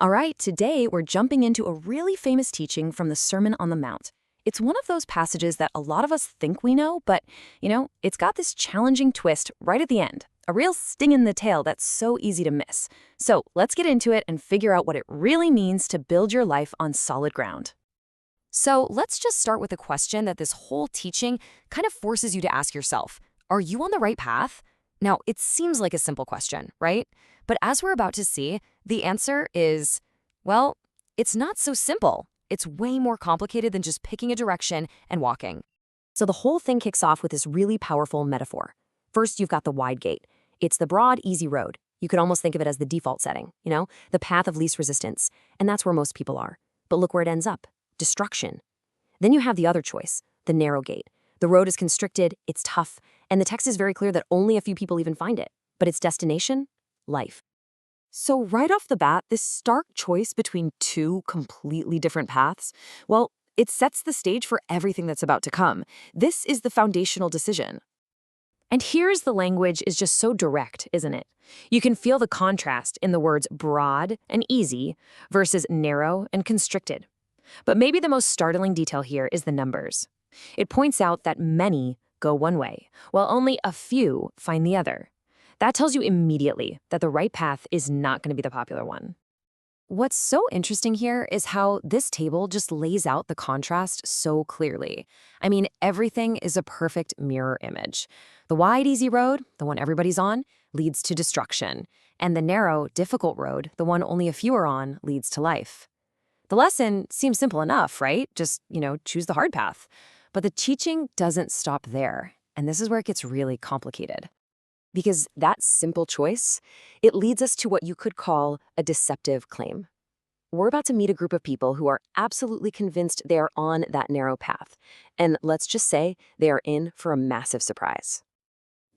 All right, today we're jumping into a really famous teaching from the Sermon on the Mount. It's one of those passages that a lot of us think we know, but, it's got this challenging twist right at the end. A real sting in the tail that's so easy to miss. So let's get into it and figure out what it really means to build your life on solid ground. So let's just start with a question that this whole teaching kind of forces you to ask yourself. Are you on the right path? Now, it seems like a simple question, right? But as we're about to see, the answer is, well, it's not so simple. It's way more complicated than just picking a direction and walking. So the whole thing kicks off with this really powerful metaphor. First, you've got the wide gate. It's the broad, easy road. You could almost think of it as the default setting, the path of least resistance. And that's where most people are. But look where it ends up. Destruction. Then you have the other choice, the narrow gate. The road is constricted, it's tough, and the text is very clear that only a few people even find it. But its destination? Life. So right off the bat, this stark choice between two completely different paths, well, it sets the stage for everything that's about to come. This is the foundational decision. And here's the language is just so direct, isn't it? You can feel the contrast in the words broad and easy versus narrow and constricted. But maybe the most startling detail here is the numbers. It points out that many go one way, while only a few find the other. That tells you immediately that the right path is not going to be the popular one. What's so interesting here is how this table just lays out the contrast so clearly. I mean, everything is a perfect mirror image. The wide, easy road, the one everybody's on, leads to destruction. And the narrow, difficult road, the one only a few are on, leads to life. The lesson seems simple enough, right? Just, choose the hard path. But the teaching doesn't stop there. And this is where it gets really complicated. Because that simple choice, it leads us to what you could call a deceptive claim. We're about to meet a group of people who are absolutely convinced they are on that narrow path. And let's just say they are in for a massive surprise.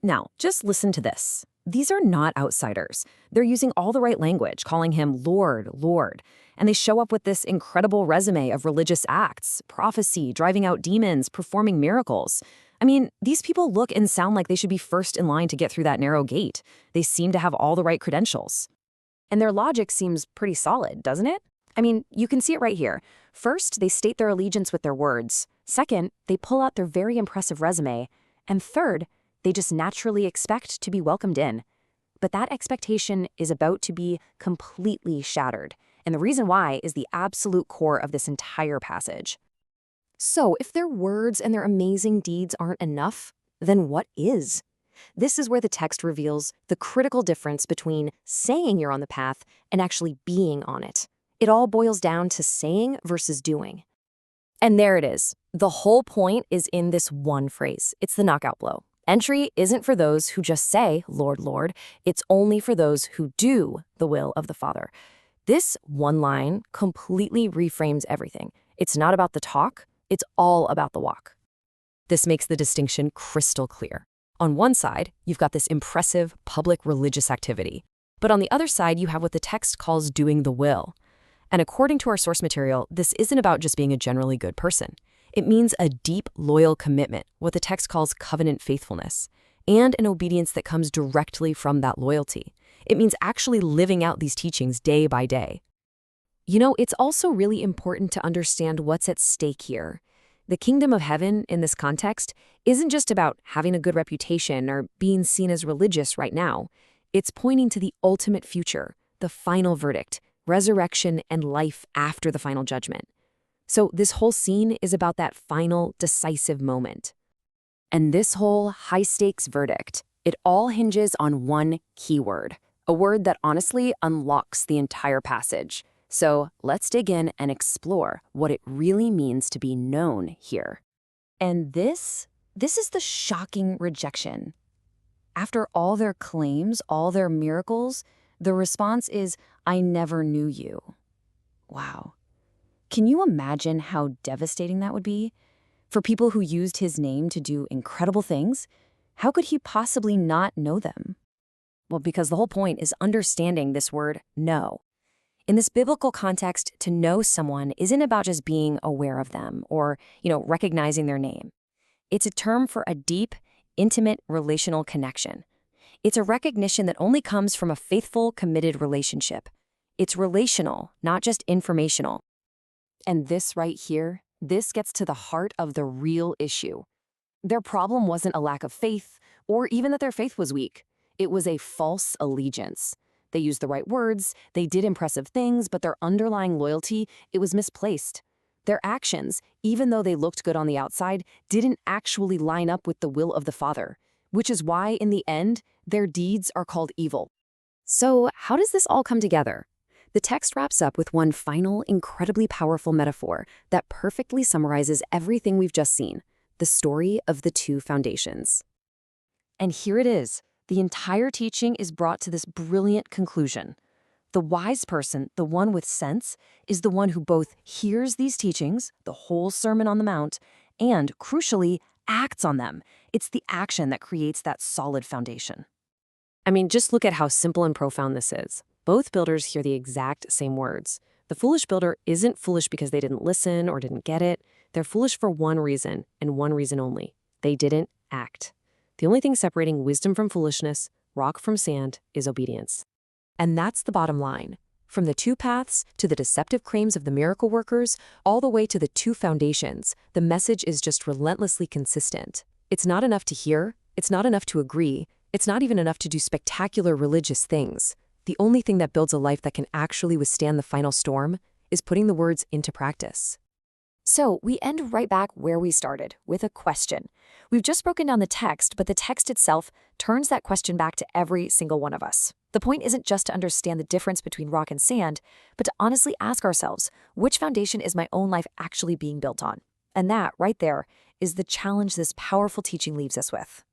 Now, just listen to this. These are not outsiders. They're using all the right language, calling him Lord, Lord. And they show up with this incredible resume of religious acts, prophecy, driving out demons, performing miracles. I mean, these people look and sound like they should be first in line to get through that narrow gate. They seem to have all the right credentials. And their logic seems pretty solid, doesn't it? I mean, you can see it right here. First, they state their allegiance with their words. Second, they pull out their very impressive resume. And third, they just naturally expect to be welcomed in. But that expectation is about to be completely shattered. And the reason why is the absolute core of this entire passage. So, if their words and their amazing deeds aren't enough, then what is? This is where the text reveals the critical difference between saying you're on the path and actually being on it. It all boils down to saying versus doing. And there it is. The whole point is in this one phrase. It's the knockout blow. Entry isn't for those who just say, Lord, Lord. It's only for those who do the will of the Father. This one line completely reframes everything. It's not about the talk. It's all about the walk. This makes the distinction crystal clear. On one side, you've got this impressive public religious activity. But on the other side, you have what the text calls doing the will. And according to our source material, this isn't about just being a generally good person. It means a deep, loyal commitment, what the text calls covenant faithfulness, and an obedience that comes directly from that loyalty. It means actually living out these teachings day by day. It's also really important to understand what's at stake here. The kingdom of heaven, in this context, isn't just about having a good reputation or being seen as religious right now. It's pointing to the ultimate future, the final verdict, resurrection and life after the final judgment. So this whole scene is about that final, decisive moment. And this whole high-stakes verdict, it all hinges on one key word, a word that honestly unlocks the entire passage. So let's dig in and explore what it really means to be known here. And this is the shocking rejection. After all their claims, all their miracles, the response is, I never knew you. Wow. Can you imagine how devastating that would be? For people who used his name to do incredible things, how could he possibly not know them? Well, because the whole point is understanding this word, know. In this biblical context, to know someone isn't about just being aware of them or, recognizing their name. It's a term for a deep, intimate relational connection. It's a recognition that only comes from a faithful, committed relationship. It's relational, not just informational. And this right here, this gets to the heart of the real issue. Their problem wasn't a lack of faith, or even that their faith was weak. It was a false allegiance. They used the right words, they did impressive things, but their underlying loyalty, it was misplaced. Their actions, even though they looked good on the outside, didn't actually line up with the will of the Father, which is why, in the end, their deeds are called evil. So, how does this all come together? The text wraps up with one final, incredibly powerful metaphor that perfectly summarizes everything we've just seen: the story of the two foundations. And here it is. The entire teaching is brought to this brilliant conclusion. The wise person, the one with sense, is the one who both hears these teachings, the whole Sermon on the Mount, and, crucially, acts on them. It's the action that creates that solid foundation. I mean, just look at how simple and profound this is. Both builders hear the exact same words. The foolish builder isn't foolish because they didn't listen or didn't get it. They're foolish for one reason, and one reason only. They didn't act. The only thing separating wisdom from foolishness, rock from sand, is obedience. And that's the bottom line. From the two paths to the deceptive claims of the miracle workers, all the way to the two foundations, the message is just relentlessly consistent. It's not enough to hear, it's not enough to agree, it's not even enough to do spectacular religious things. The only thing that builds a life that can actually withstand the final storm is putting the words into practice. So we end right back where we started, with a question. We've just broken down the text, but the text itself turns that question back to every single one of us. The point isn't just to understand the difference between rock and sand, but to honestly ask ourselves, which foundation is my own life actually being built on? And that, right there, is the challenge this powerful teaching leaves us with.